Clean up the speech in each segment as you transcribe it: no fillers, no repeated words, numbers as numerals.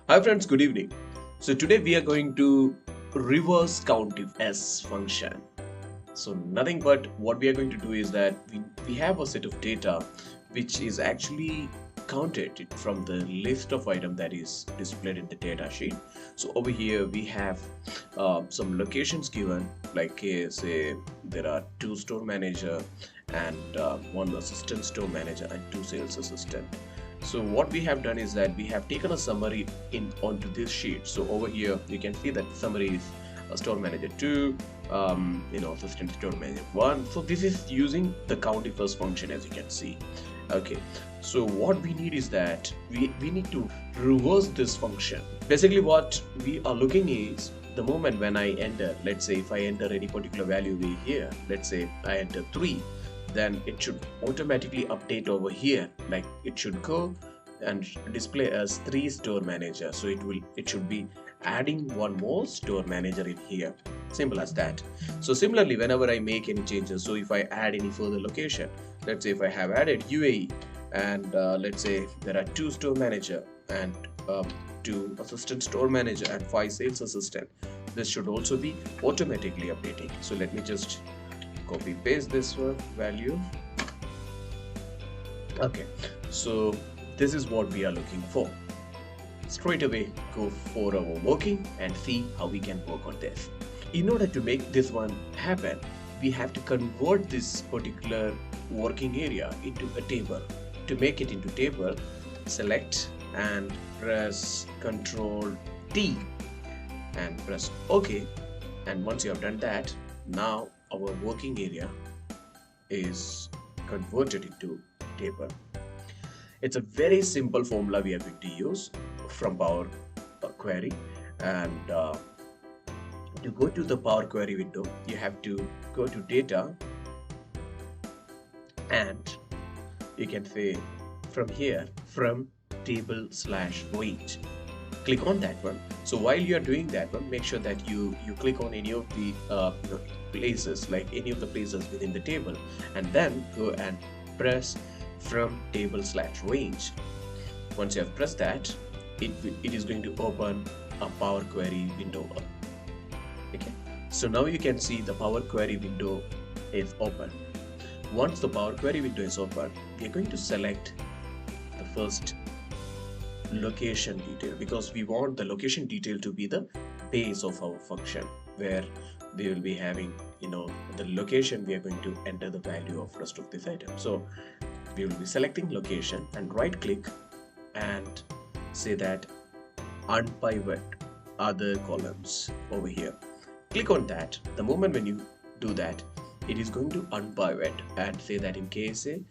Hi friends, good evening. So today we are going to reverse countifs function. So nothing but what we are going to do is that we have a set of data which is actually counted from the list of item that is displayed in the data sheet. So over here we have some locations given, like say there are two store manager and one assistant store manager and two sales assistant. So what we have done is that we have taken a summary in onto this sheet. So over here you can see that summary is store manager 2, assistant store manager 1. So this is using the countifs function, as you can see. Okay, so what we need is that we need to reverse this function. Basically what we are looking is the moment when I enter, let's say if I enter any particular value here, let's say I enter 3, then it should automatically update over here, like it should go and display as 3 store manager. So it should be adding one more store manager in here, simple as that. So similarly, whenever I make any changes, so if I add any further location, let's say if I have added UAE and let's say there are 2 store manager and 2 assistant store manager and 5 sales assistant, this should also be automatically updating. So let me just copy paste this value. Okay, so this is what we are looking for. Straight away go for our working and see how we can work on this. In order to make this one happen, we have to convert this particular working area into a table. To make it into table, select and press Ctrl T and press OK. And once you have done that, now our working area is converted into table. It's a very simple formula we are going to use from Power Query, and to go to the Power Query window, you have to go to data and you can say from here, from table/range, click on that one. So while you are doing that one, make sure that you click on any of the places, like any of the places within the table, and then go and press from table/range. Once you have pressed that, it is going to open a Power Query window. Okay, so now you can see the Power Query window is open. Once the Power Query window is open, we are going to select the first location detail, because we want the location detail to be the base of our function, where we will be having the location we are going to enter the value of rest of this item. So we will be selecting location and right click and say that unpivot other columns over here. Click on that. The moment when you do that, it is going to unpivot and say that in KSA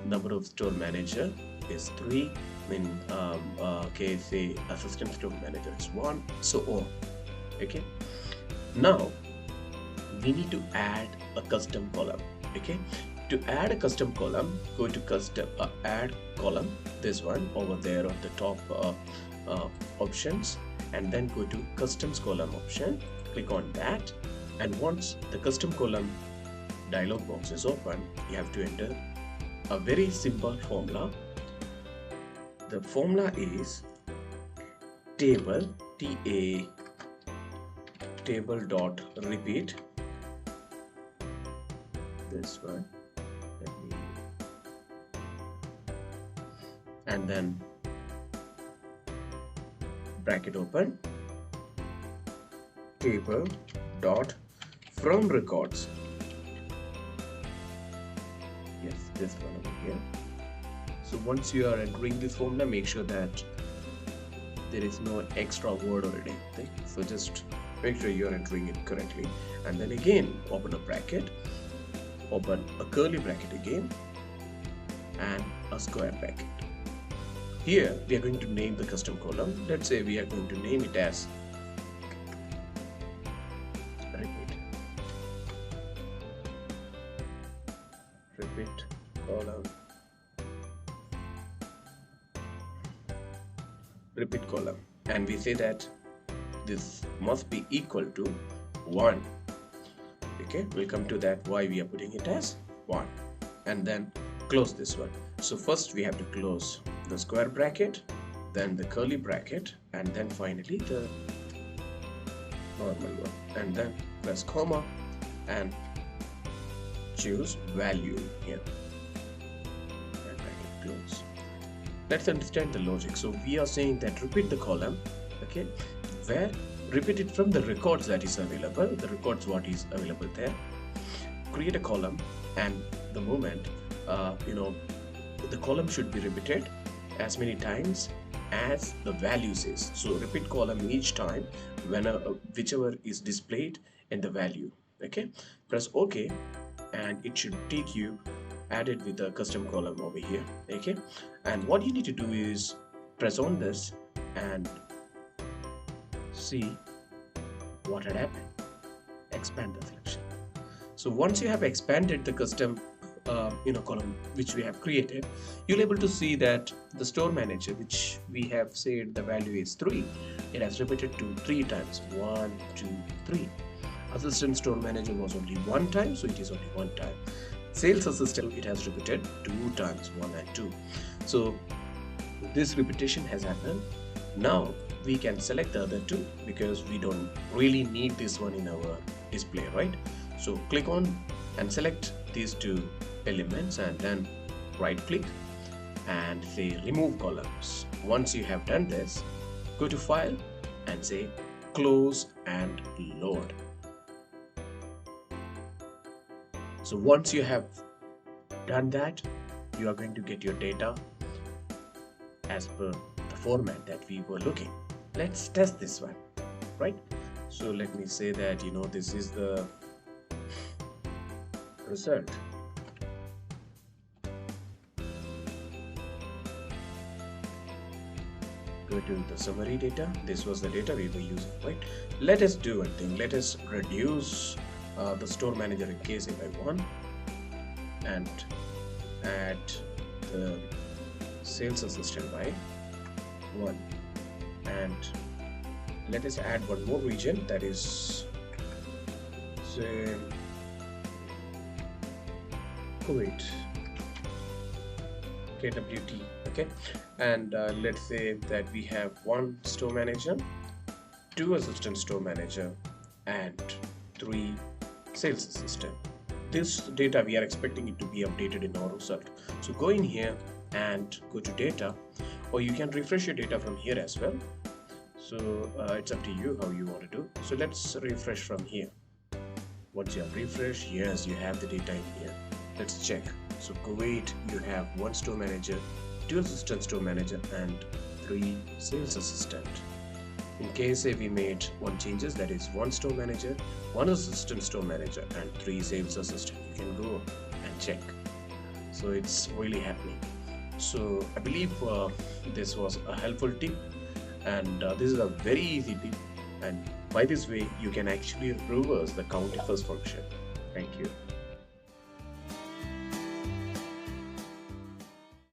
number of store manager is 3, in KSA assistant store manager is 1, so on. Okay, now we need to add a custom column. Okay, to add a custom column, go to custom add column, this one over there on the top options, and then go to customs column option. Click on that, and once the custom column dialog box is open, you have to enter a very simple formula. The formula is table table dot repeat, this one, and then bracket open, table dot from records, yes, this one over here. So once you are entering this formula, make sure that there is no extra word or anything, so just make sure you are entering it correctly, and then again open a bracket, open a curly bracket again, and a square bracket. Here we are going to name the custom column. Let's say we are going to name it as repeat column, repeat column, and we say that this must be equal to 1. Okay, we'll come to that why we are putting it as 1, and then close this one. So first we have to close the square bracket, then the curly bracket, and then finally the normal one, and then press comma and choose value here and bracket close. Let's understand the logic. So we are saying that repeat the column, okay, where repeat it from the records that is available, the records what is available there. Create a column, and the moment the column should be repeated as many times as the value says. So repeat column each time when whichever is displayed in the value. Okay, press OK, and it should take you added with a custom column over here. Okay, and what you need to do is press on this and see what had happened. Expand the selection. So once you have expanded the custom column which we have created, you'll able to see that the store manager, which we have said the value is 3, it has repeated to 3 times. 1, 2, 3. Assistant store manager was only 1 time, so it is only 1 time. Sales assistant, it has repeated 2 times, 1 and 2. So this repetition has happened. Now we can select the other 2 because we don't really need this one in our display, right? So click on and select these 2 elements, and then right click and say remove columns. Once you have done this, go to file and say close and load. So once you have done that, you are going to get your data as per the format that we were looking. Let's test this one, right? So let me say that this is the result. Go to the summary data. This was the data we were using, right? Let us do one thing. Let us reduce the store manager in case if I want, and add the sales assistant by 1, and let us add one more region, that is say Kuwait, KWT. Okay, and let's say that we have 1 store manager, 2 assistant store manager, and 3 sales assistant. This data we are expecting it to be updated in our result. So go in here and go to data, or you can refresh your data from here as well. So it's up to you how you want to do. So let's refresh from here. Once you have refreshed, yes, you have the data in here. Let's check. So Kuwait, you have 1 store manager, 2 assistant store manager, and 3 sales assistant. In case we made 1 changes, that is 1 store manager, 1 assistant store manager, and 3 sales assistant. You can go and check. So it's really happening. So I believe this was a helpful tip, and this is a very easy tip, and by this way you can actually reverse the Countifs function. Thank you.